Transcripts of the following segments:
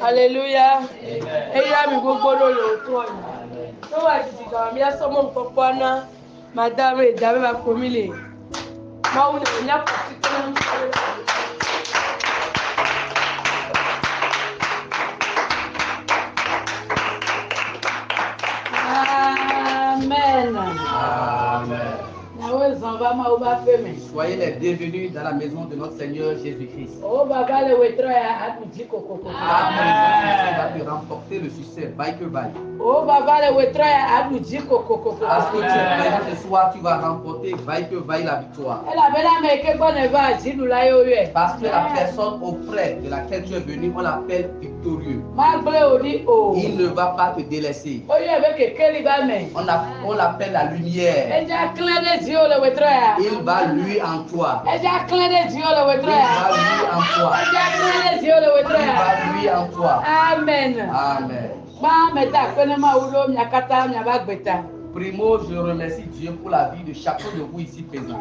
Alléluia. Et il a mis beaucoup de l'autre. Nous avons dit que nous sommes en madame et dame va communier. Moi, on est là pour Amen. Amen. Soyez les bienvenus dans la maison de notre Seigneur Jésus-Christ. Amen. Va te remporter le succès, vaille que vaille. Parce que tu es présent ce soir, tu vas remporter, vaille que vaille, la victoire. Parce que la personne auprès de laquelle tu es venu, on l'appelle victorieux. Il ne va pas te délaisser. On l'appelle la lumière. Il va lui en toi. Il va lui en toi. Il va lui en toi. Amen. Amen. Primo, je remercie Dieu pour la vie de chacun de vous ici présent.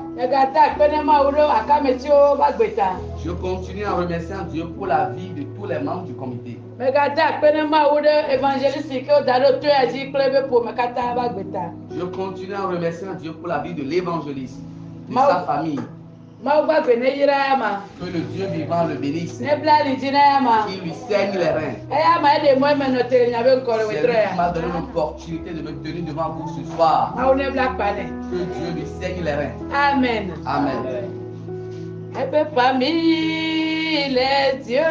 Je continue en remerciant Dieu pour la vie de tous les membres du comité. Je continue en remerciant Dieu pour la vie de l'évangéliste, de sa famille. Que le Dieu vivant le bénisse. Qu'il lui saigne les reins. C'est lui qui m'a donné l'opportunité de me tenir devant vous ce soir. Que Dieu lui saigne les reins. Amen. Amen. Parmi les dieux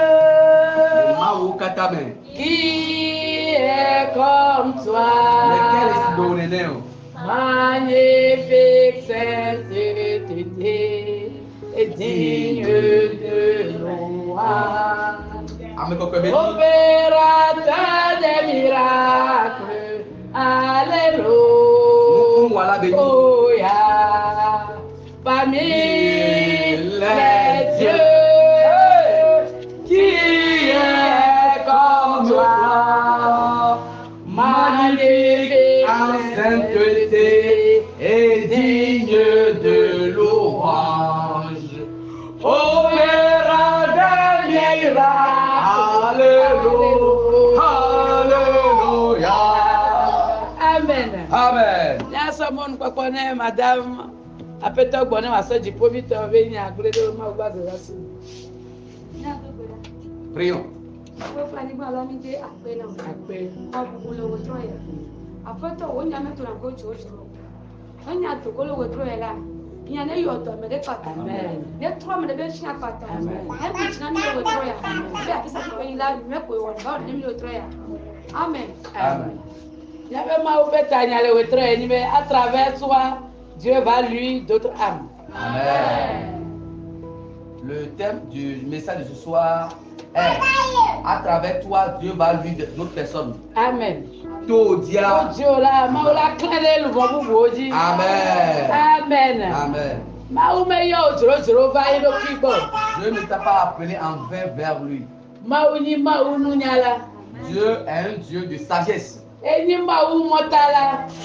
qui est comme toi, magnifique sainteté et digne de louange, opérateur des miracles, alléluia. Parmi les dieux qui est comme toi, magnifique en sainteté et digne de louange, opéra des miracles, alléluia. Amen. Amen. Madame. Apeta gbɔne ma se dziƒo mi tɔ be nya gblẽ ɖe ma wo gbagbe la si. Prions. Amen. Amen. À travers toi, Dieu va lui d'autres âmes. Amen. Le thème du message de ce soir est à travers toi, Dieu va lui d'autres personnes. Amen. Todia. Amen. Amen. Amen. Dieu ne t'a pas appelé en vain vers lui. Dieu est un Dieu de sagesse.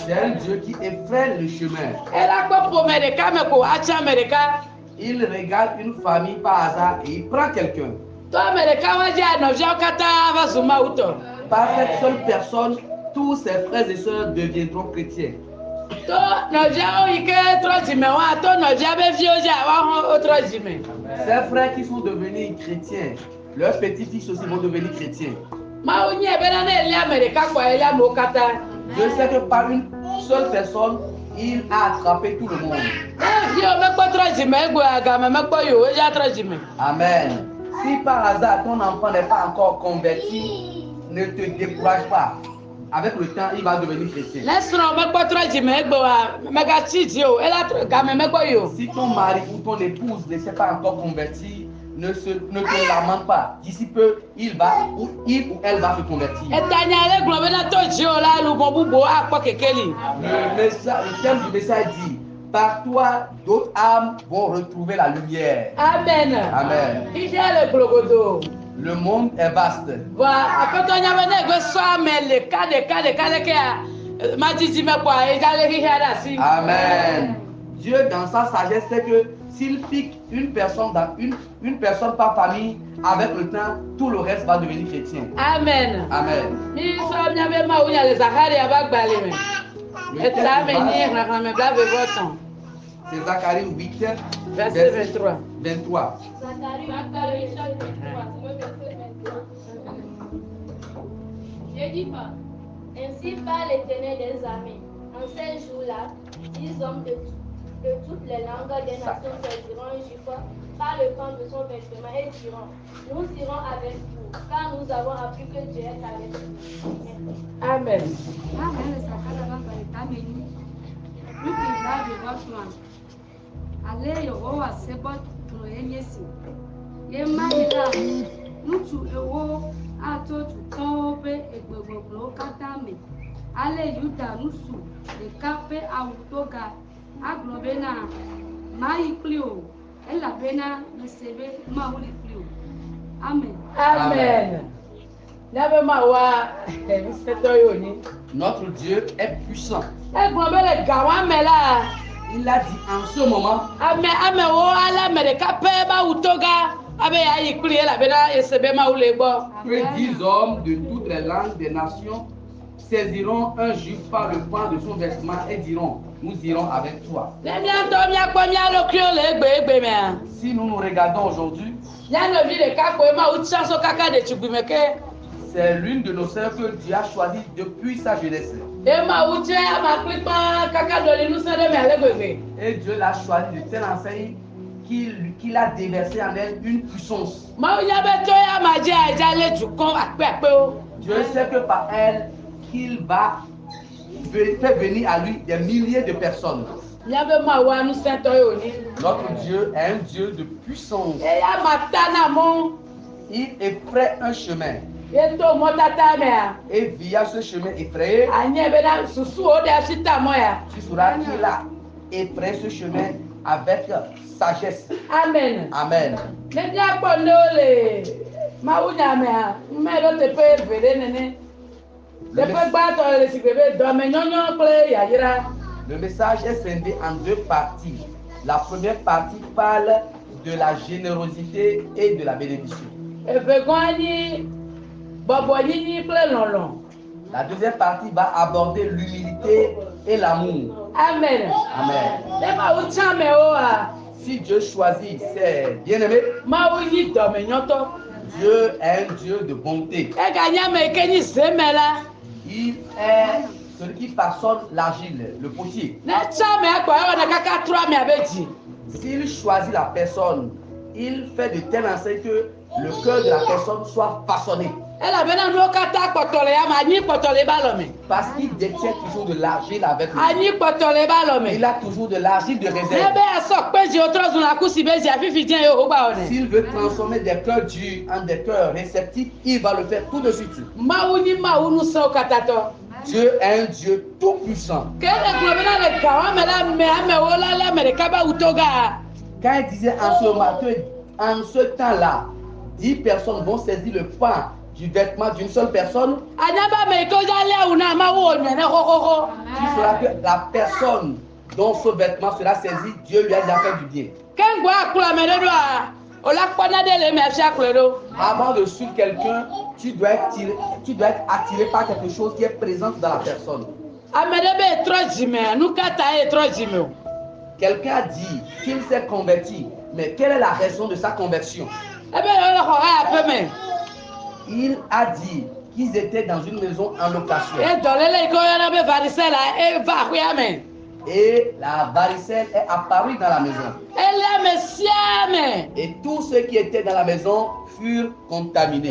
C'est un Dieu qui effraie le chemin. Il regarde une famille par hasard et il prend quelqu'un. Par cette seule personne, tous ses frères et sœurs deviendront chrétiens. Ses frères qui sont devenus chrétiens, leurs petits-fils aussi vont devenir chrétiens. Je sais que par une seule personne, il a attrapé tout le monde. Amen. Si par hasard ton enfant n'est pas encore converti, ne te décourage pas. Avec le temps, il va devenir chrétien. Si ton mari ou ton épouse ne s'est pas encore converti, ne te lamente pas. D'ici peu, il ou elle va se convertir. Le thème du message dit: par toi, d'autres âmes vont retrouver la lumière. Amen. Amen. Le monde est vaste. Amen. Dieu, dans sa sagesse, sait que s'il pique une personne par famille, avec le temps, tout le reste va devenir chrétien. Amen. Amen. Mi so mi abe ma unya le Zacharie abagbale me. Eta me ni na me blave voton. C'est Zacharie 8, Verset 23. 23. Zacharie chapitre 3, verset 23. Je dis pas. Ainsi parle l'Éternel des armées. En ces jours-là, 10 hommes de toutes les langues des nations saisiront un chiffre par le pan de son vêtement et diront: nous irons avec vous, car nous avons appris que Dieu est avec nous. Amen. Ale Yehowa sebo tro enyesi. Ye manila nutu ewo ato tuton be egbegbogbo katame. Ale Yuda nusu de kape awutoga aglobe na mai klio ela bena mesebe mauli klio. Amen. Amen. N'abe ma wa seto yoni. Notre Dieu est puissant. Eglobe le gawa mela. Il a dit en ce moment, ame wo ala me de kape ba utoga abe ya yikuri ela bena esebe maule gbo. que 10 hommes de toutes les langues des nations saisiront un juif par le pan de son vêtement et diront: nous irons avec toi. Si nous nous regardons aujourd'hui, c'est l'une de nos sœurs que Dieu a choisie depuis sa jeunesse. Et Dieu l'a choisie de telle enseigne qu'il a déversé en elle une puissance. Dieu sait que par elle, qu'il va faire venir à lui des milliers de personnes. Notre Dieu est un Dieu de puissance. Il effraie un chemin. Et via ce chemin effrayé, tu sauras qu'il a effrayé ce chemin avec sagesse. Amen. Amen. Le message est scindé en deux parties. La première partie parle de la générosité et de la bénédiction. La deuxième partie va aborder l'humilité et l'amour. Amen. Amen. Si Dieu choisit ses bien-aimés, Dieu est un Dieu de bonté. Il est celui qui façonne l'argile, le potier. S'il choisit la personne, il fait de telle enseigne que le cœur de la personne soit façonné. Parce qu'il détient toujours de l'argile avec lui. Il a toujours de l'argile de réserve. S'il veut transformer des cœurs durs en des cœurs réceptifs, il va le faire tout de suite. Dieu est un Dieu tout puissant. Quand il disait en ce temps-là, 10 personnes vont saisir le pan du vêtement d'une seule personne, tu sauras que la personne dont ce vêtement sera saisi, Dieu lui a déjà fait du bien. Avant de suivre quelqu'un, tu dois être attiré par quelque chose qui est présent dans la personne. Quelqu'un a dit qu'il s'est converti, mais quelle est la raison de sa conversion? Il a dit qu'ils étaient dans une maison en location. Et la varicelle est apparue dans la maison. Et tous ceux qui étaient dans la maison furent contaminés.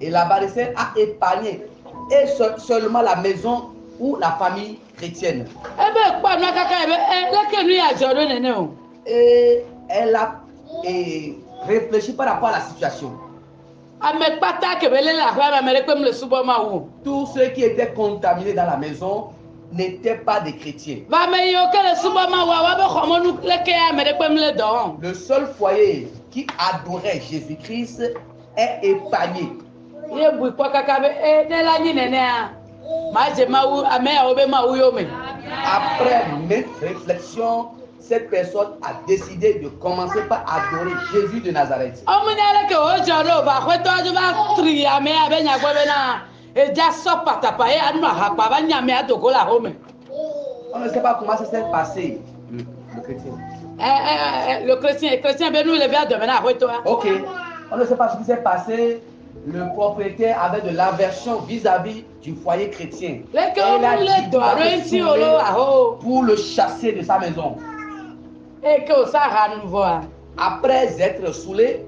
Et la varicelle a épargné et seulement la maison ou la famille chrétienne. Et elle a réfléchi par rapport à la situation. Tous ceux qui étaient contaminés dans la maison n'étaient pas des chrétiens. Le seul foyer qui adorait Jésus-Christ est épargné. Après maintes réflexions, cette personne a décidé de commencer par adorer Jésus de Nazareth. On ne sait pas comment ça s'est passé, le chrétien. Le chrétien, ben nous, les biens de maintenant, ok, on ne sait pas ce qui s'est passé. Le propriétaire avait de l'aversion vis-à-vis du foyer chrétien. Et il a dit pour le chasser de sa maison. Après être saoulé,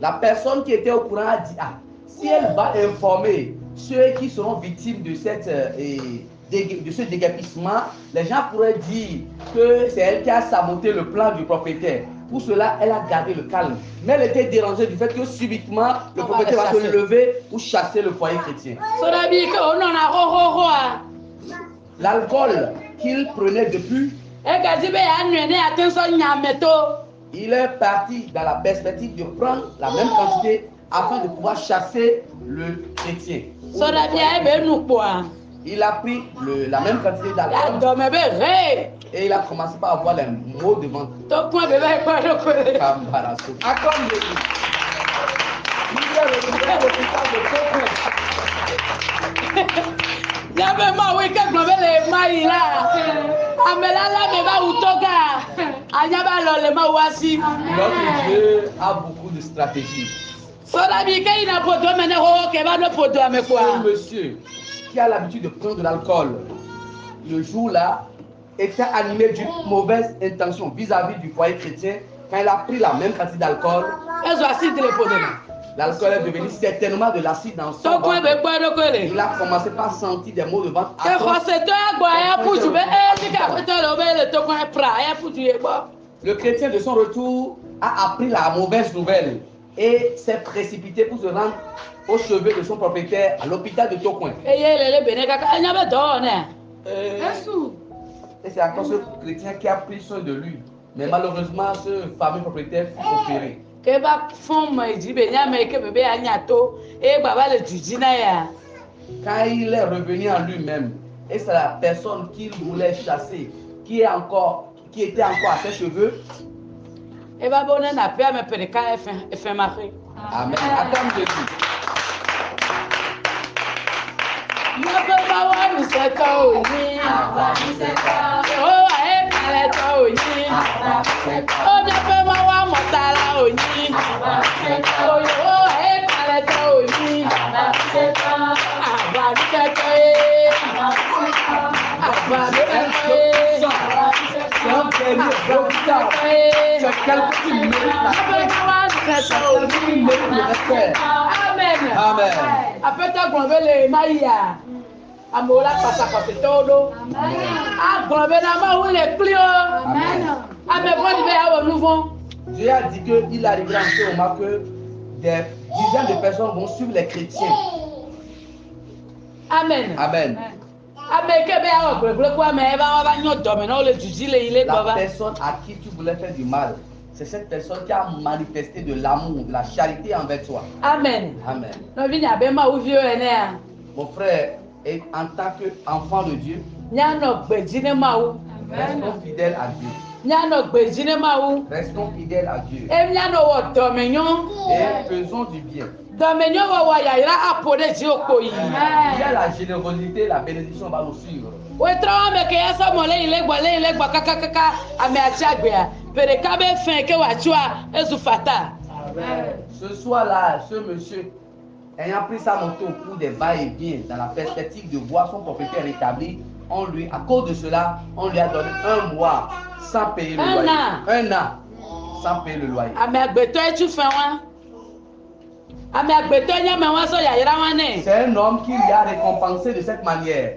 la personne qui était au courant a dit, si elle va informer ceux qui seront victimes de ce déguerpissement, les gens pourraient dire que c'est elle qui a saboté le plan du propriétaire. Pour cela, elle a gardé le calme. Mais elle était dérangée du fait que subitement, le propriétaire va se lever pour chasser le foyer chrétien. L'alcool qu'il prenait depuis, il est parti dans la perspective de prendre la même quantité afin de pouvoir chasser le chrétien. Il a pris la même quantité d'alcool et il a commencé par avoir les mots de ventre. Notre Dieu a beaucoup de stratégies. Ce monsieur qui a l'habitude de prendre de l'alcool, le jour-là, était animé d'une mauvaise intention vis-à-vis du foyer chrétien. Quand il a pris la même quantité d'alcool, l'alcool est devenu certainement de l'acide dans son ventre. Il a commencé par sentir des maux de ventre. Le chrétien de son retour a appris la mauvaise nouvelle et s'est précipité pour se rendre au chevet de son propriétaire à l'hôpital de Tocoin. Et c'est encore ce chrétien qui a pris soin de lui. Mais malheureusement, ce fameux propriétaire fut opéré. Quand il est revenu en lui-même, et c'est la personne qu'il voulait chasser qui était encore à ses cheveux. Amen. Attends Jésus. Dieu a dit qu'il arrivera en ce moment que des dizaines de personnes vont suivre les chrétiens. Amen. Amen. La personne à qui tu voulais faire du mal, c'est cette personne qui a manifesté de l'amour, de la charité envers toi. Amen. Amen. Mon frère, et en tant qu'enfant de Dieu, restons fidèles à Dieu. Restons fidèles à Dieu. Et faisons du bien. Il y a la générosité, la bénédiction va nous suivre. Ce soir-là, ce monsieur, ayant pris sa moto pour des va-et-vient dans la perspective de voir son propriétaire rétabli, à cause de cela, on lui a donné 1 mois sans payer le loyer. Un an sans payer le loyer. C'est un homme qui lui a récompensé de cette manière.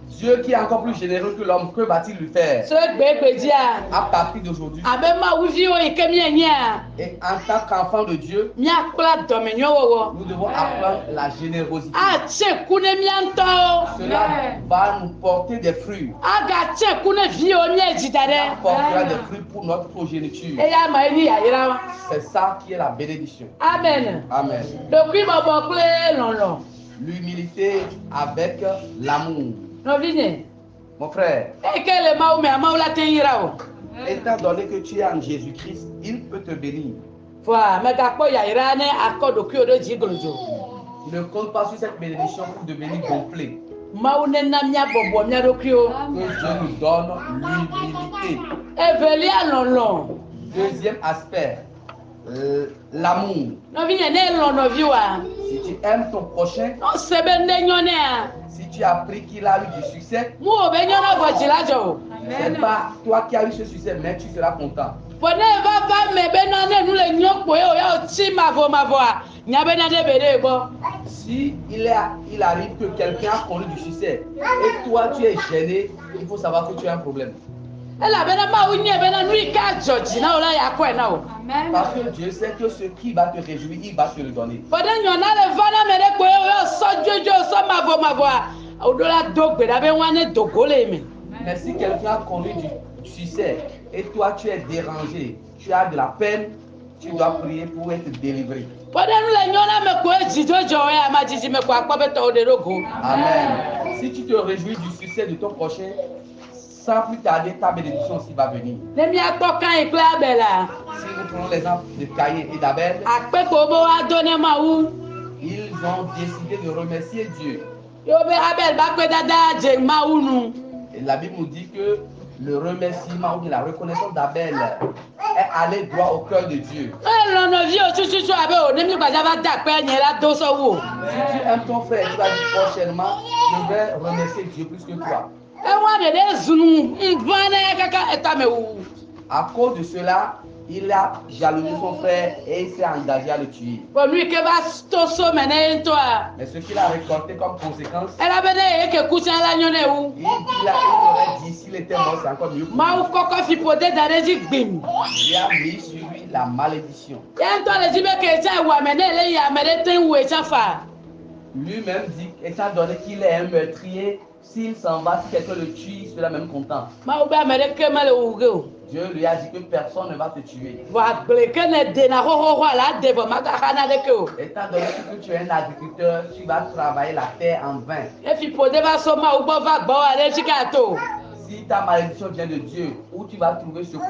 Dieu qui est encore plus généreux que l'homme, que va-t-il lui faire so gbe gbe dia à partir d'aujourd'hui? abe ma wuvi o ike mi enya Et en tant qu'enfant de Dieu, mi akpla domenyo wowo nous devons apprendre la générosité. a tse kune mi anto Cela va nous porter des fruits. aga tse kune vi o mi ejida Ça de portera des fruits pour notre progéniture. eya ma ni ya ira C'est ça qui est la bénédiction. amen Amen. dokui bobo kle lolo L'humilité avec l'amour. no vine Mon frère, ekele ma o me ama la ten ira o étant donné que tu es en Jésus-Christ, il peut te bénir. fa me ga po ya ira ne akodo ki o do jigolojo Ne compte pas sur cette bénédiction pour devenir gonflé. ma o ne na mi abobo mi adokui o Que Dieu nous donne l'humilité. evelia lolo Deuxième aspect, l'amour. no vine ne lono viwa Si tu aimes ton prochain, no sebe ne nyone a si tu as appris qu'il a eu du succès, mu o be nyono go jilajo c'est pas toi qui as eu ce succès, mais tu seras content. pone va me be na ne nu le nyokpo e o ya o ti mavo a nya be na de be de bo Si il arrive que quelqu'un a connu du succès et toi tu es gêné, il faut savoir que tu as un problème. ela be na ma unye be na nu ika joji na o la ya ko e na o Parce que Dieu sait que ce qui va te réjouir, il va te le donner. pone nyona le va na me de ko e o ya so jojo so mavo a o do la do gbe da be wa ne dogole mi Mais si quelqu'un a connu du succès et toi tu es dérangé, tu as de la peine, tu dois prier pour être délivré. pone nu le nyona me ko e jijojo e ma jiji me ko akpo be to de rogo Amen. Si tu te réjouis du succès de ton prochain, sans plus tarder, ta bénédiction aussi va venir. ne mi akpo kan ikle abela Si nous prenons l'exemple de Caïn et d'Abel, akpe ko bo wa do ne ma wu ils ont décidé de remercier Dieu. yo be abel ba pe dada je ma wu nu Et la Bible nous dit que le remerciement ou bien la reconnaissance d'Abel est allé droit au cœur de Dieu. e lono vi o chuchu abe o ne mi gbaja ba da pe yen la do so wo Si tu aimes ton frère, tu vas dire prochainement, je vais remercier Dieu plus que toi. e wa de zunu mbane kaka eta me wu À cause de cela, il a jalousé son frère et il s'est engagé à le tuer. bo lui ke ba to so me ne to a Mais ce qu'il a récolté comme conséquence, ela be ne e ke kucha la nyone wu il aurait dit s'il était mort, c'est encore mieux. ma wu koko fi pode da de ji gbim Il a mis sur lui la malédiction. yen to le ji be ke cha wa me ne le ya me de ten wu e cha fa Lui-même dit, étant donné qu'il est un meurtrier, s'il s'en va, si quelqu'un le tue, il sera même content. ma wu ba me de ke me le wu ge o Dieu lui a dit que personne ne va te tuer. va ble ke ne de na ho la de bo ma ka kana de ke o Étant donné que tu es un agriculteur, tu vas travailler la terre en vain. e fi pode ba so ma wu bo va gbo wa le ji ka to Si ta malédiction vient de Dieu, où tu vas trouver secours?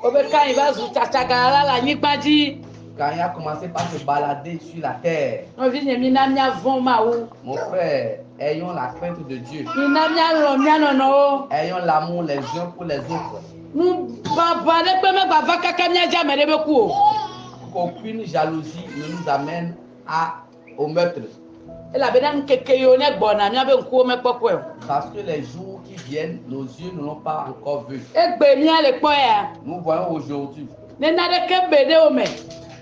o be kan i ba zu cha cha ka la ni gbaji Quand il a commencé par se balader sur la terre, no vi ne mi na mi avon ma wu mon frère, ayons la crainte de Dieu. mi na mi alo mi anono o Ayons l'amour les uns pour les autres. nu baba de pe me gba va kaka mi aja me de be ku o Qu'aucune jalousie ne nous amène au meurtre. ela be na nkeke yo ne gbo na mi abe nku o me popo e Parce que les jours qui viennent, nos yeux ne l'ont pas encore vu. e gbe mi ale po ya Nous voyons aujourd'hui. ne na de ke be de o me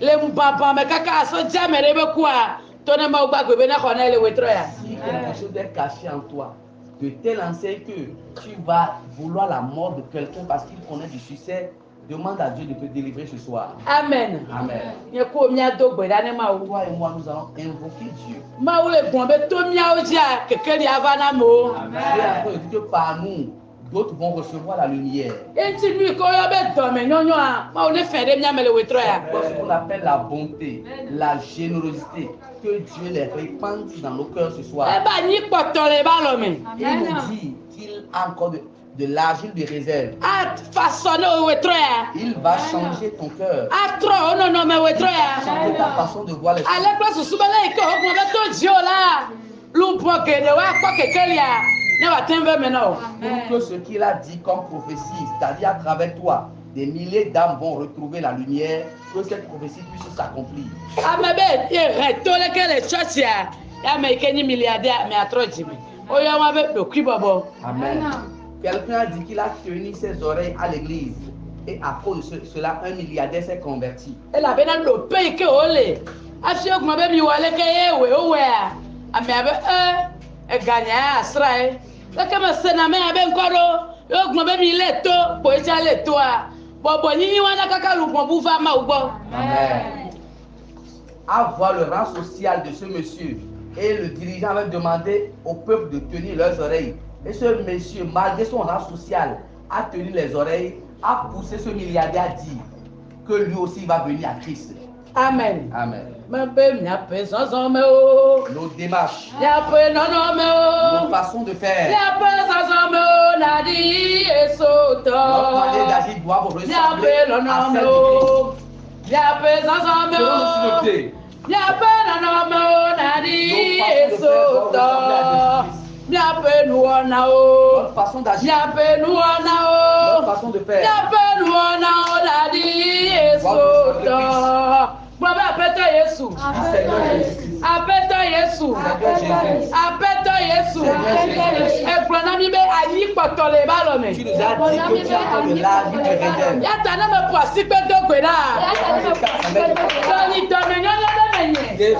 le mbaba me kaka aso ja me de be ku a to ne ma gba gbe be na ko na le wetro ya Si quelque chose est caché en toi, de telle enseigne que tu vas vouloir la mort de quelqu'un parce qu'il connaît du succès, demande à Dieu de te délivrer ce soir. amen Amen. ye ku mi ado gbe da ne ma wu Toi et moi, nous allons invoquer Dieu. ma wu le gbon be to mi a o ja keke ri ava na mo Dieu est en train de dire que par nous, d'autres vont recevoir la lumière. enti lui ko yo be do me nyonyo a ma wu le fe de mi amele wetro ya C'est ce qu'on appelle la bonté, la générosité. Que Dieu les répande dans nos cœurs ce e soir. ba ni poto le ba lo me Il nous dit qu'il a encore de l'argile de réserve. a façonné o wetro ya Il va changer ton cœur, a tro o no no me wetro ya changer ta façon de voir les choses. ale kple susu be le ke o gbon be to ji o la lu bo gede wa kpo keke ri a ne wa ten be me na o Pour que ce qu'il a dit comme prophétie, c'est-à-dire à travers toi, des milliers d'âmes vont retrouver la lumière, que cette prophétie puisse s'accomplir. ame be ye re to le ke le church ya ya me ke ni milliardaire me atro ji me o yo wa be do ki bobo Amen. Quelqu'un a dit qu'il a tenu ses oreilles à l'église et à cause de cela, un milliardaire s'est converti. e la be na lo pe ke o le a fi ogun be mi wa le ke ye we o we a ame abe e ganya asra e Leke me sena me abe nkoro. Yo gbo be mi le to, po eja le to a. Bobo nyinyi wana kaka lupon bu va ma ugbo. Amen. À voir le rang social de ce monsieur. Et le dirigeant avait demandé au peuple de tenir leurs oreilles. Et ce monsieur, malgré son rang social, a tenu les oreilles, a poussé ce milliardaire à dire que lui aussi va venir à Christ. Amen. Amen. Me be mi ape sansan me o. Nos démarches, Yape nono me o. nos façons de faire, Yape sansan me o na di esoto. notre manière d'agir doivent ressembler Yape à nono celle me de Christ. o. Yape sansan me Selon nos o. synoptés, Yape nono me o na di esoto. Yape nuona o. notre façon d'agir, Yape nuona notre o. façon de faire, Yape nuona o na di esoto. Bobe apeto Yesu. Seigneur Jésus-Christ. Apeto Yesu. Seigneur Jésus. Apeto Yesu. Seigneur Jésus. Ekplona mi be ayi kpɔtɔ le ba lɔ me. Tu nous as dit que tu as encore de la vie de réserve. Yata ne me po asi pe do gbe la. Tɔni tɔme nyɔnyɔ ɖe me nye.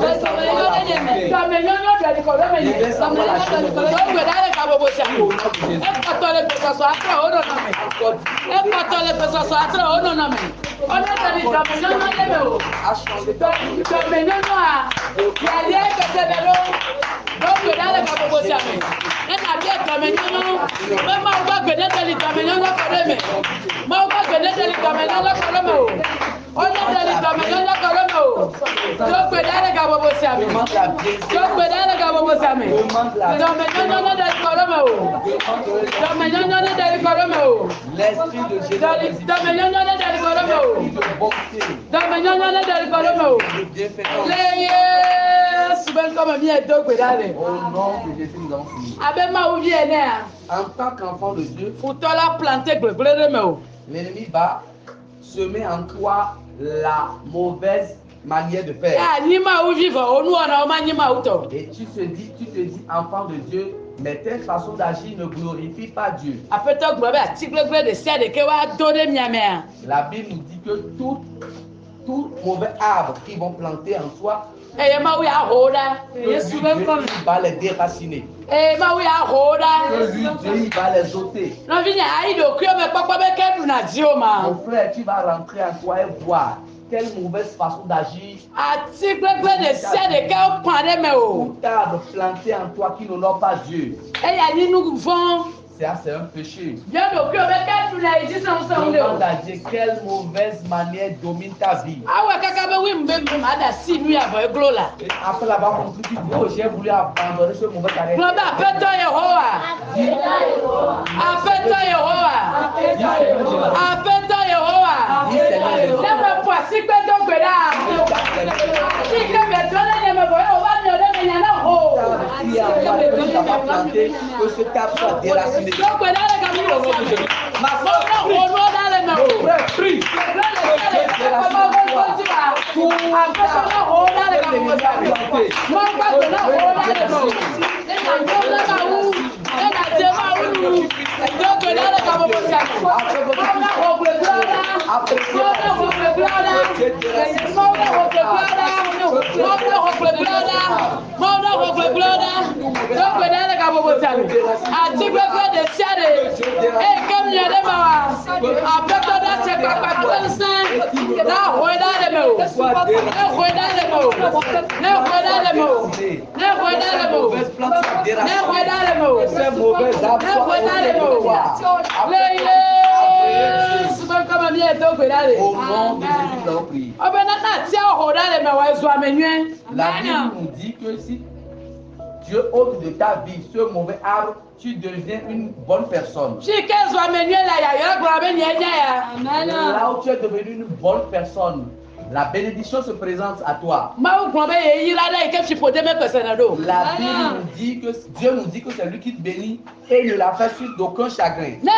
Tɔme nyɔnyɔ ɖe likɔ ɖe me nye. Do gbe la le ka bobo sia. Ekpɔtɔ le gbesɔsɔ atre o nɔnɔ me. Ekpɔtɔ le gbesɔsɔ atre o nɔnɔ me. Ɔne tɔni tɔme nyɔnyɔ ɖe me o. Tɔme nyɔnyɔ a yali ekete bɛ ɖo. Do gbe la le ka bobo sia me. Ena bi tɔme nyɔnyɔ. Mɛ ma wo gba gbe ne tɔli tɔme nyɔnyɔ kɔ ɖe me. Ma wo gba gbe ne tɔli tɔme nyɔnyɔ kɔ ɖe me o. Ɔne tɔli tɔme nyɔnyɔ kɔ ɖe me o. Do gbe la le ka bobo sia me. Do gbe la le ka bobo sia me. Tɔme nyɔnyɔ ne tɔli kɔ ɖe me o. Tɔme nyɔnyɔ ne tɔli kɔ ɖe me o. L'esprit de Jésus. Tɔme nyɔnyɔ ne tɔli kɔ ɖe me o. L'esprit de bonté. Tɔme nyɔnyɔ ne tɔli kɔ ɖe me o. De bienfaisance. Le Yesu be nkɔme mi do gbe la le. Au nom de Jésus, nous avons fini. Abe ma wo vi enea. En tant qu'enfant de Dieu, Futɔ la plante gbegble ɖe me o. l'ennemi va semer en toi la mauvaise manière de faire. Ya nyi ma wo vi vɔ o nuwɔna o ma nyi ma wo tɔ. Et tu te dis, enfant de Dieu, mais telle façon d'agir ne glorifie pas Dieu. Aƒetɔ gblɔ be ati gbegble de sia de ke wa do ɖe mia mea. La Bible nous dit que tout mauvais arbre qu'ils vont planter en soi, Eye Mawu ya ho ɖa. Yesu Dieu il va les déraciner. Eye Mawu ya ho Que ɖa. lui, Dieu, il va les ôter. Nɔvinye ayi ɖokuiwo me kpɔkpɔ be ke ɖuna dziwo ma. Mon frère, tu vas rentrer en toi et voir quelle mauvaise façon d'agir. Ati gbegble de sia de ke wo pã ɖe me o. Tout arbre planté en toi qui n'honore pas Dieu. Eya nyi nu vɔ̃. Ça, c'est un péché. Yɔ ɖokuiwo be ke ɖuna yi dzi sɔŋsɔŋ de o. Demande à Dieu quelle mauvaise manière domine ta vie. Awɔ kaka be wi mbe ma da si nu ya vɔ eglo la. Et après l'avoir compris, tu dis, oh, j'ai voulu abandonner ce mauvais caractère. Gblɔ be aƒetɔ Yehowa. Aƒetɔ Yehowa. Aƒetɔ Yehowa. Ne me po asi kpe do gbe ɖa. Si ke me do ɖe nye me vɔ ye o va mia ɖe me nya na ho. Qui a envoyé que tu n'as pas planté, que ce arbre soit déraciné. Do gbe ɖa le ka mi wɔ sia me. Ma Mo soeur, ne ho nuwo ɖa le me o. frère, prie. Au nom de Jésus, nous avons prié. La Bible nous dit que si Dieu ôte de ta vie ce mauvais arbre, tu deviens une bonne personne. Là où tu es devenu une bonne personne, la bénédiction se présente à toi. La Bible nous dit que Dieu nous dit que c'est lui qui te bénit et il ne l'a fait suite d'aucun chagrin. Il dit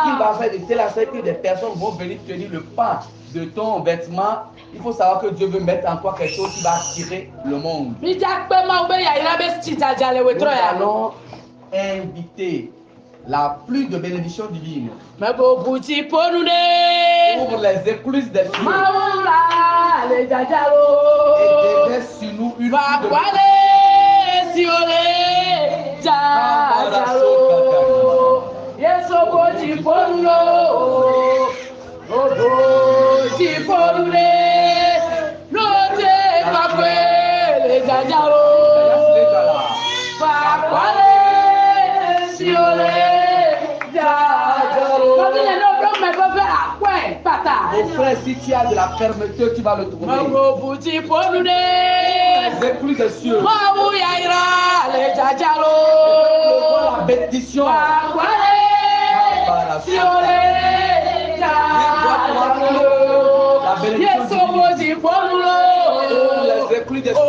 qu'il va faire de telle sorte que des personnes vont venir tenir le pas de ton vêtement. Il faut savoir que Dieu veut mettre en toi quelque chose qui va attirer le monde. Nous allons inviter la pluie de bénédiction divine pour les écluses des cieux. pulpes. Mon frère, si tu as de la fermeté, tu vas le trouver. Les écluses des cieux. La bénédiction. La bénédiction. Les écluses des cieux.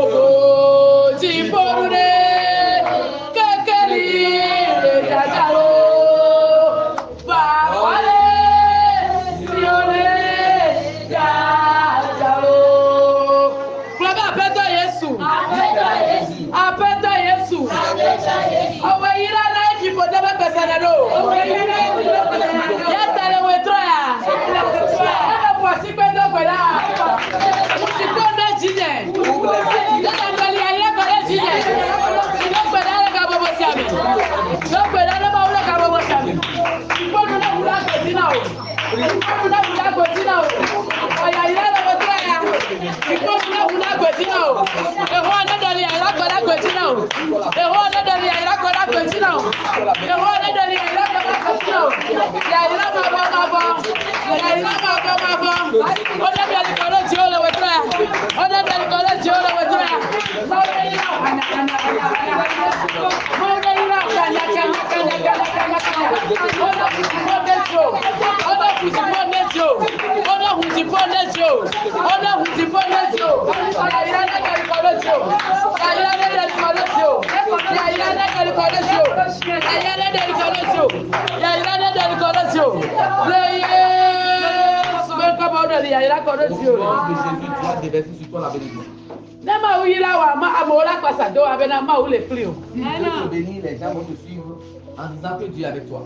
Bénis, les gens vont te suivre en disant que Dieu est avec toi.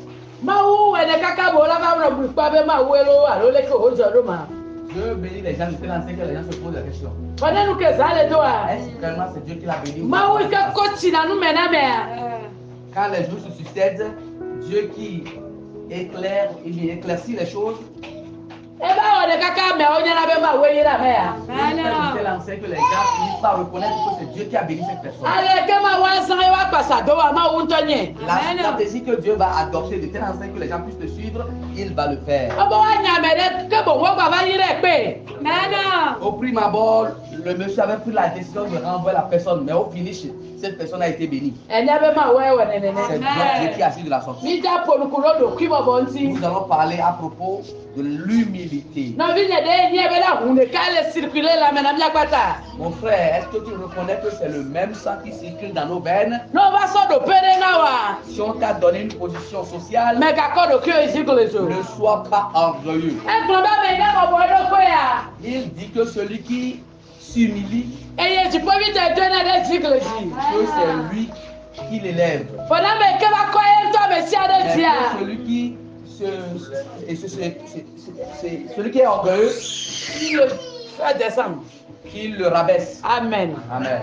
Dieu bénit les gens de telle enseigne que les gens se posent la question. Est-ce que vraiment c'est Dieu qui l'a béni? Quand les jours se succèdent, Dieu qui éclaire, il éclaircit les choses. C'est l'enseigne que les gens finissent par reconnaître que c'est Dieu qui a béni cette personne. La stratégie que Dieu va adopter de telle enseigne que les gens puissent le suivre, il va le faire. Au prime abord, le monsieur avait pris la décision de renvoyer la personne, mais au finish, cette personne a été bénie. C'est Dieu qui a su de la sortie. Nous allons parler à propos de l'humilité. Mon frère, est-ce que tu reconnais que c'est le même sang qui circule dans nos veines? Si on t'a donné une position sociale, ne sois pas orgueilleux. Il dit que celui qui s'humilie, que c'est lui qui l'élève. Celui qui est orgueilleux, il le fait descendre, qu'il le rabaisse. Amen. Amen.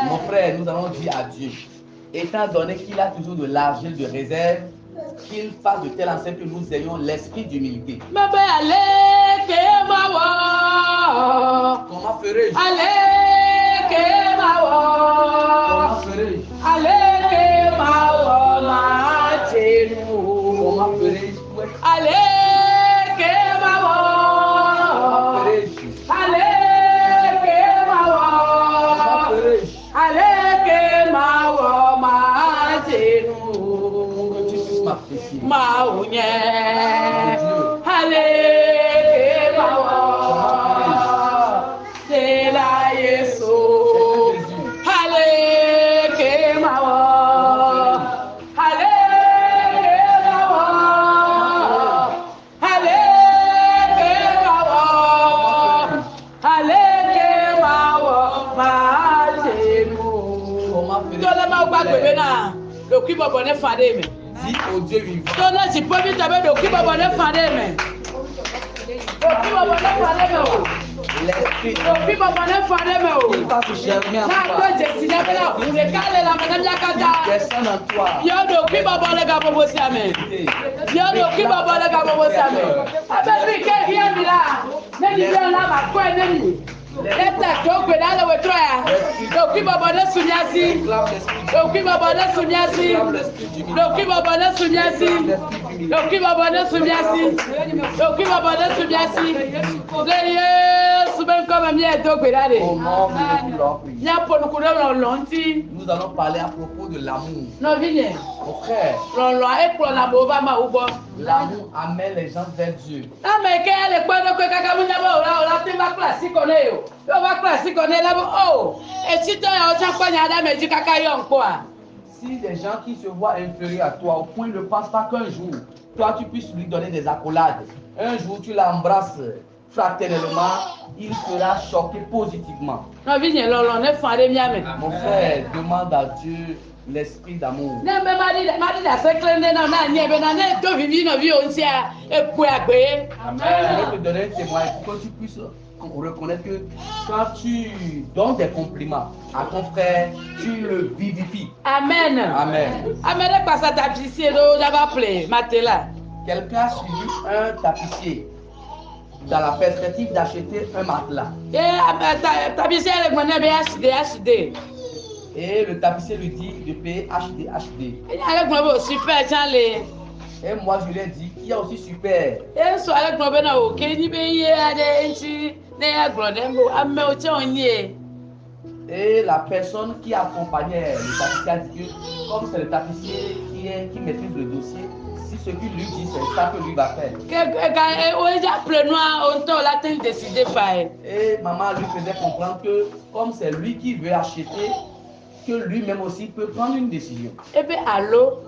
Mon frère, nous allons dire à Dieu, étant donné qu'il a toujours de l'argent de réserve, qu'il fasse de telle enseigne que nous ayons l'esprit d'humilité. Comment ferai-je? Comment ferai-je? Comment ferai-je? Dis au Dieu vivant. Ton âge, il peut vite avoir de qui va bonner fandé, mais. Qui va bonner fandé, mais. L'esprit Qui va bonner fandé, mais. il va se germer en Là, toi. toi, j'ai signé avec la boule, calé la madame Yakata. Descend en toi. Yo, de qui va bonner Gabobo Siamé. Yo, de qui va bonner Gabobo Siamé. Avec lui, qu'est-ce qu'il y a là? N'est-ce pas là, ma foi, n'est-ce pas? Leta to gbe na le wetro ya. Doki baba na sunyasi. Doki baba na sunyasi. Doki baba na sunyasi. Doki baba na sunyasi. Doki baba na sunyasi. Le Yesu ben comme mi e to gbe na de. Au nom de Jésus. Nya ponu ku na lonti. Nous allons parler à propos de l'amour. No vigne. Mon frère, Lolo e pro na bo ba ma ubo. l'amour amène les gens vers Dieu. Na me ke le kwa do ko kaka mu nya ba ora te ba classiqueone yo. Yo ba classique one la bo oh. E si to ya o cha kwa nya da meji kaka yo nko a. Si des gens qui se voient inférieurs à toi, au point ne pensent pas qu'un jour, toi tu puisses lui donner des accolades, un jour tu l'embrasses fraternellement, il sera choqué positivement. No vigne lolo ne fande mi ame. Mon frère, demande à Dieu l'esprit d'amour. Ne me mari da se klende na na nye be na ne to vivi no vi o nsia e ku agbe. Je vais te donner un témoin pour que tu puisses reconnaître que quand tu donnes des compliments à ton frère, tu le vivifies. Amen. Amen. Amen de passa tapissier do j'avais appelé Matela. Quelqu'un a suivi un tapissier dans la perspective d'acheter un matelas. Et tapissier le monnaie HD. Et le tapissier lui dit de payer HD. Il y a le super chale. Et moi je lui ai dit qu'il y a aussi super. Et so avec no bena o ke ni be ye ade nti ne ya glodembo amme o che onye. Et la personne qui accompagnait le tapissier a dit que comme c'est le tapissier qui maîtrise le dossier, si ce qu'il lui dit, c'est ça que lui va faire. Que o ja ple noir on to la ten décider faire. Et maman lui faisait comprendre que comme c'est lui qui veut acheter, que lui-même aussi peut prendre une décision. Et puis allô.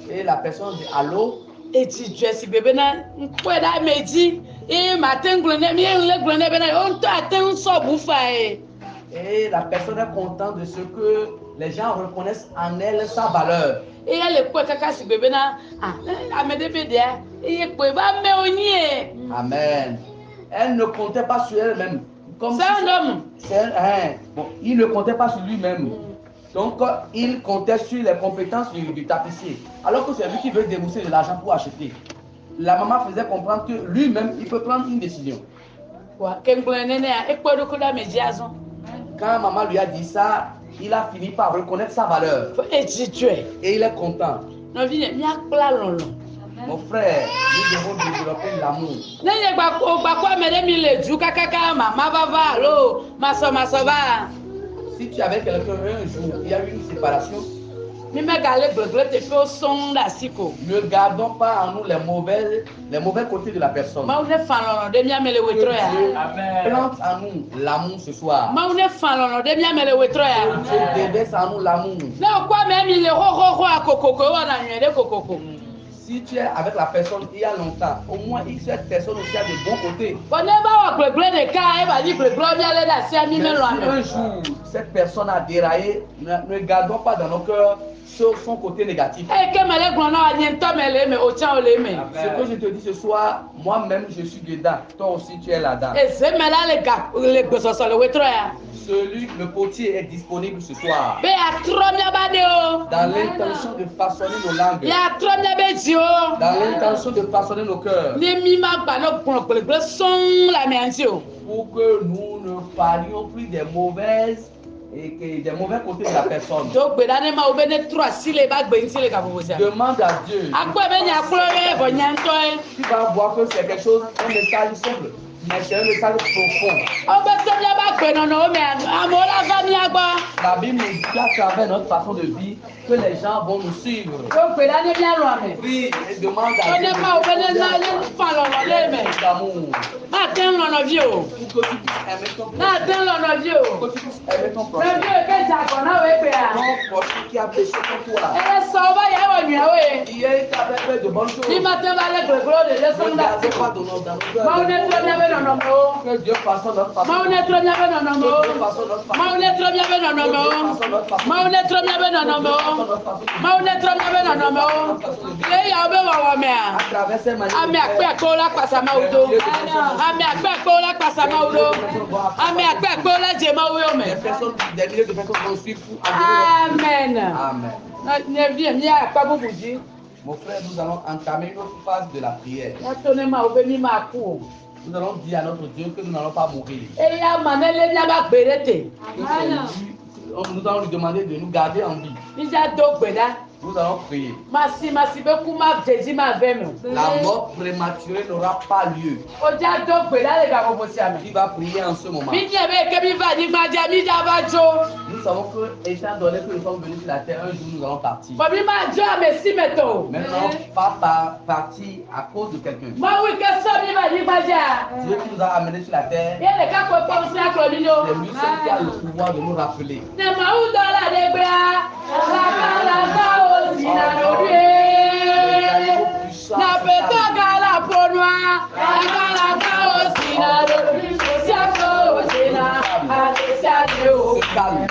Et la personne dit allô. Et tu si bébé na quoi da meji et matin glone mi le glone bena on to atteint so boufa e. Et la personne est contente de ce que les gens reconnaissent en elle sa valeur. Et elle est quoi kaka si bébé na ah amede be dia et quoi va me onye. Amen. Elle ne comptait pas sur elle-même. Comme c'est un homme. Bon, il ne comptait pas sur lui-même. Donc, il comptait sur les compétences du tapissier. Alors que c'est lui qui veut débourser de l'argent pour acheter. La maman faisait comprendre que lui-même, il peut prendre une décision. Quand maman lui a dit ça, il a fini par reconnaître sa valeur. Et il est content. Mon frère, nous devons développer l'amour. Si tu avais quelqu'un un jour, il y a eu une séparation, ne gardons pas en nous les mauvais côtés de la personne. Que Dieu plante en nous l'amour ce soir. Que Dieu déverse en nous l'amour. Si tu es avec la personne il y a longtemps, au moins cette personne aussi a de bons côtés. Si un jour cette personne a déraillé, ne gardons pas dans nos cœurs son côté négatif. Ce que je te dis ce soir, moi-même je suis dedans, toi aussi tu es là-dedans. Le potier est disponible ce soir. Dans l'intention de façonner nos langues. Dans l'intention de façonner nos cœurs. Pour que nous ne parlions plus des mauvaises et que des mauvais côtés de la personne. Demande à Dieu. Tu vas voir que c'est quelque chose, un message simple, mais c'est un message profond. La Bible nous dit à travers notre façon de vivre que les gens vont nous suivre. Oui, et demande à Dieu d'amour. Pour que tu puisses aimer ton prochain. Ton prochain qui a péché contre toi. Hier, il t'avait fait de bonnes choses. Ni matin va les gros de Ne descendre. gardez pas dans nos cœurs. Maune trop bien ben non mo. Que Dieu façonne notre façon. Maune trop bien ben non mo. Que Dieu façonne notre façon. Maune trop bien ben non mo. Maune trop bien ben non mo. Maune trop bien ben non mo. Le ya be wa me À a. travers ces manières. Ami akpe ko la pasa ma udo. Ami akpe ko la pasa ma udo. Ami akpe ko la je ma uyo me. Des personnes, des milliers de personnes vont suivre pour Amen. Amen. Ne viens ni a pa bu buji. Mon frère, nous allons entamer une autre phase de la prière. Na tone ma o be mi ma ku. Nous allons dire à notre Dieu que nous n'allons pas mourir. E ya manele nya ba gberete. Nous allons lui demander de nous garder en vie. Ni ja do gbeda. Nous allons prier. Masi be ku ma jeji ma ve me. La mort prématurée n'aura pas lieu. O ja do gbeda le ga bobo si ame. Qui va prier en ce moment? Mi ni be ke mi va ni ma ja mi ja ba jo. Nous savons que, étant donné que nous sommes venus sur la terre, un jour nous allons partir. Bo mi ma jo ame si meto. Mais nous n'allons pas partir à cause de quelqu'un. Ma wi ke so mi va ni ma ja. Dieu qui nous a amenés sur la terre, Ye le ka ko pom si akro ni c'est no. lui seul qui a le pouvoir de nous rappeler. Ne ma u do la de gbe a. La ka o si na no de. Na peto gala ponwa. La ka o si na no de. Si akro o si na. A si a de o. Se calme.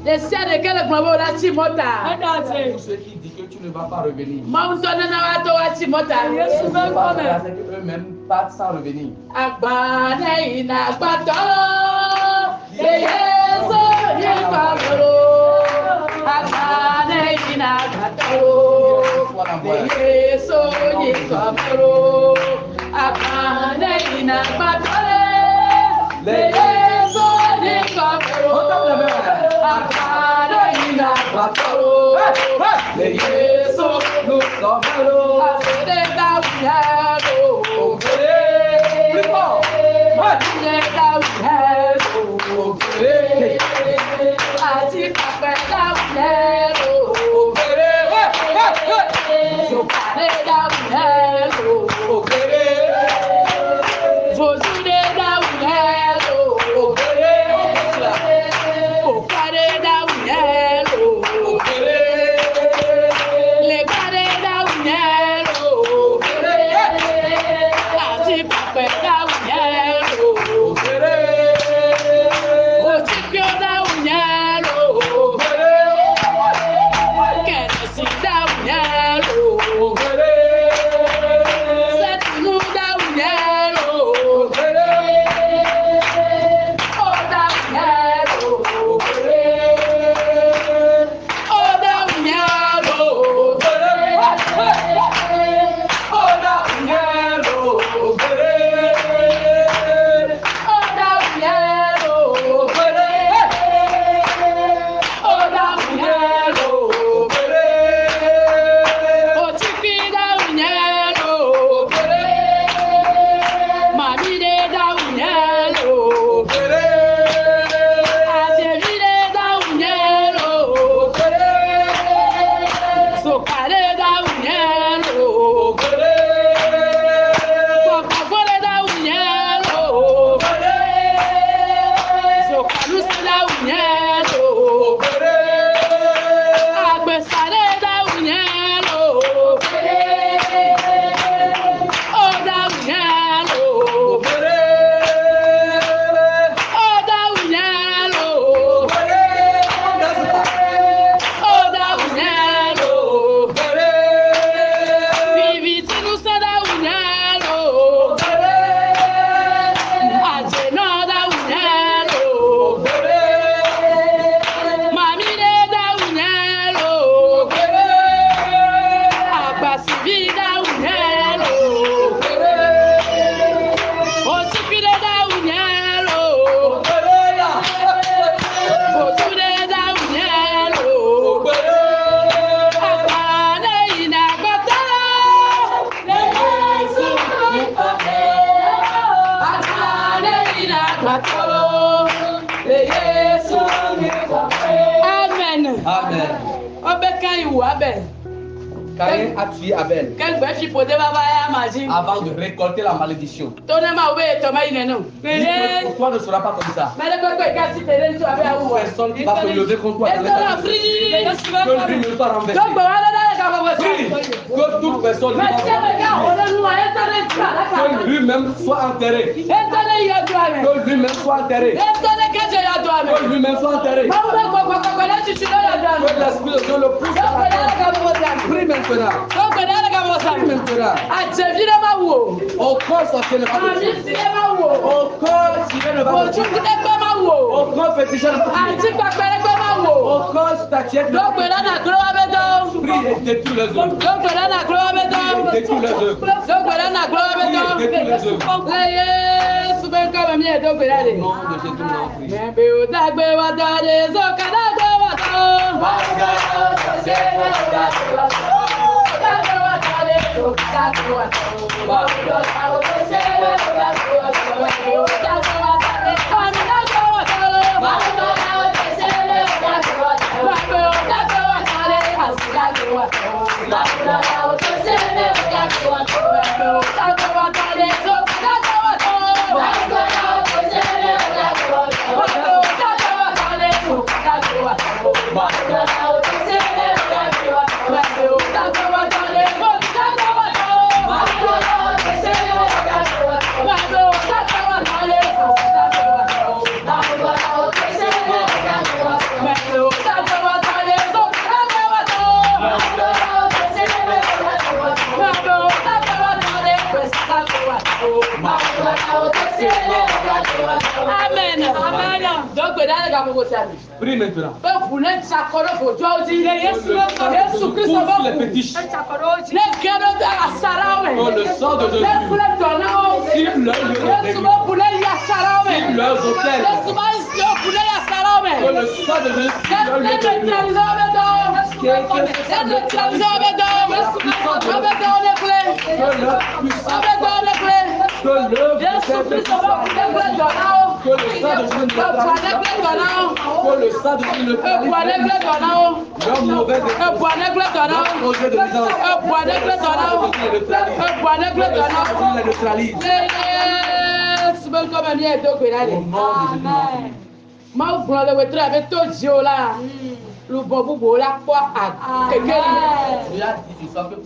Les siens de quel globo la chimota. Tous ceux qui disent que tu ne vas pas revenir. Eux-mêmes partent sans revenir. Amen. Amen. Caïn a tué Abel avant de récolter la malédiction. Toi ne seras pas comme ça. Personne qui va se lever contre toi. Que lui ne soit renversé. Que toute personne qui que lui-même soit enterré. Que lui-même soit enterré. Que lui-même soit enterré. Que l'esprit de Dieu le pousse à la terre. Prie maintenant. Au corps sorcier ne va pas toucher. Au corps tiré ne va pas toucher. Au corps féticheur ne va pas toucher. Au corps statuette ne va pas toucher. Prie et détruis les œuvres. Détruis les œuvres. Détruis les œuvres. Au nom de Jésus, nous Amen. prie maintenant. Les fétiches. Dans le sang de Jésus. Sur leurs hôtels. Que le sang de Jésus.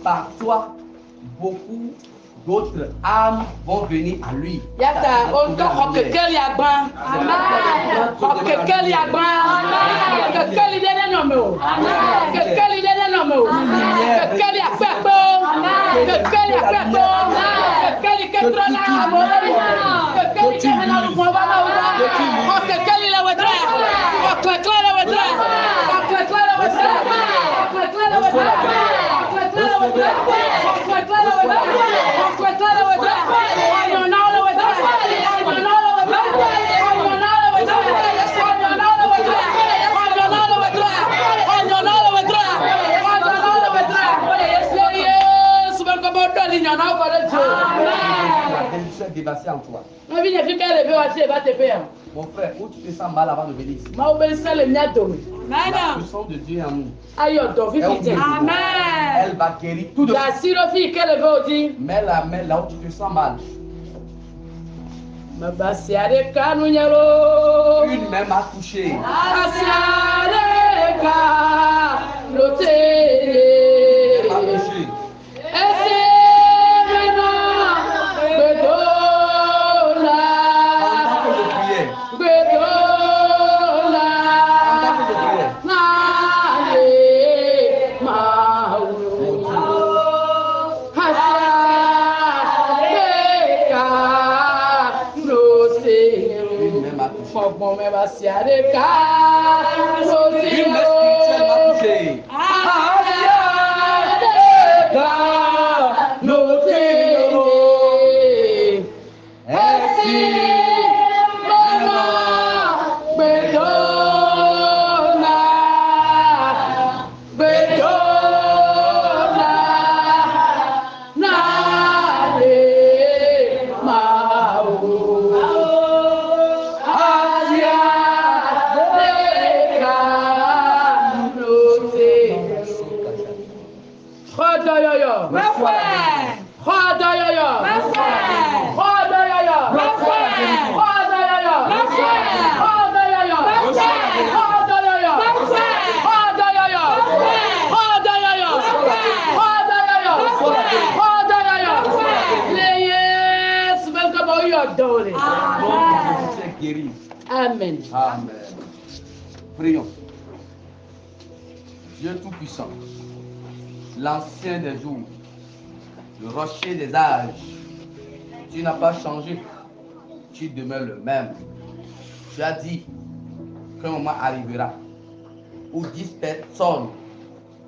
Par toi, beaucoup d'autres âmes vont venir à lui. Dévassé en toi. Mon frère, où tu te sens mal avant de venir ici? La puissance de Dieu en nous. Elle va guérir tout de suite. Mets la main là où tu te sens mal. Une main m'a touché. yodore. Donc, tu es guéri. Amen. Amen. Prions. Dieu Tout-Puissant, l'ancien des jours, le rocher des âges, tu n'as pas changé. Tu demeures le même. Tu as dit qu'un moment arrivera où 10 personnes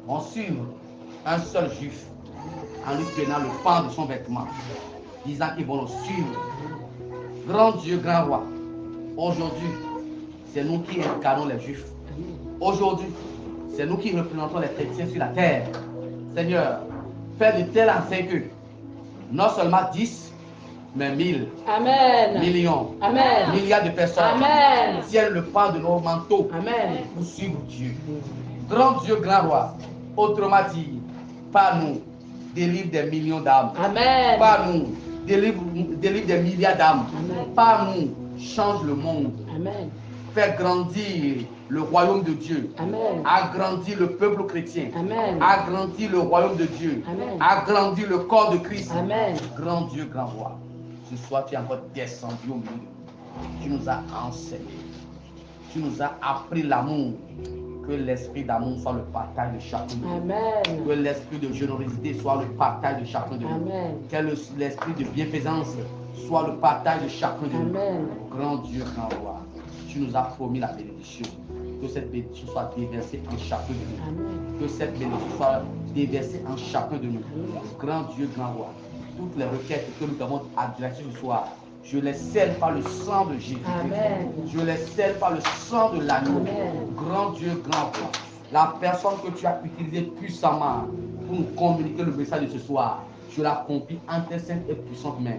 vont suivre un seul juif en lui tenant le pan de son vêtement, disant qu'ils vont le suivre. Grand Dieu, grand roi, aujourd'hui, c'est nous qui incarnons les juifs. Aujourd'hui, c'est nous qui représentons les chrétiens sur la terre. Seigneur, fais de telle enseigne que non seulement 10, mais 1000, Amen. millions, Amen. milliards de personnes Amen. tiennent le pan de nos manteaux Amen. pour suivre Dieu. Grand Dieu, grand roi, autrement dit, par nous, délivre des millions d'âmes. Amen. Par nous, délivre des milliards d'âmes. Par nous, change le monde. Amen. Fais grandir le royaume de Dieu. Amen. Agrandis le peuple chrétien. Amen. Agrandis le royaume de Dieu. Amen. Agrandis le corps de Christ. Amen. Grand Dieu, grand roi, ce soir tu es encore descendu au milieu de nous. Tu nous as enseigné. Tu nous as appris l'amour. Que l'esprit d'amour soit le partage de chacun de nous. Amen. Que l'esprit de générosité soit le partage de chacun de nous. Amen. Que l'esprit de bienfaisance soit le partage de chacun de nous. Amen. Grand Dieu, grand roi, tu nous as promis la bénédiction. Que cette bénédiction soit déversée en chacun de nous. Amen. Que cette bénédiction soit déversée en chacun de nous. Amen. Grand Dieu, grand roi, toutes les requêtes que nous avons adressées ce soir, je les scelle par le sang de Jésus. Amen. Je les scelle par le sang de l'agneau. Amen. Grand Dieu, grand roi, la personne que tu as utilisée puissamment pour nous communiquer le message de ce soir, je la confie en tes saintes et puissantes mains.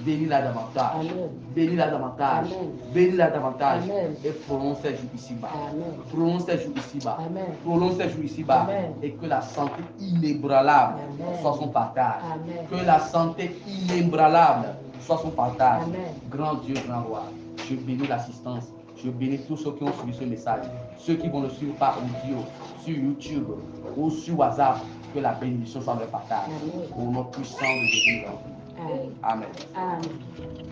Bénis-la davantage. Amen. Bénis-la davantage. Amen. Bénis-la davantage. Amen. Et prolonge ses jours ici-bas. Amen. Prolonge ses jours ici-bas. Amen. Prolonge ses jours ici-bas. Amen. Et que la santé inébranlable Amen. soit son partage. Amen. Que la santé inébranlable soit son partage. Amen. Grand Dieu, grand roi, je bénis l'assistance. Je bénis tous ceux qui ont suivi ce message. Ceux qui vont le suivre par audio, sur YouTube ou sur WhatsApp. Que la bénédiction soit leur partage. Amen. Au nom puissant de Jésus. Amen. Amen. Amen.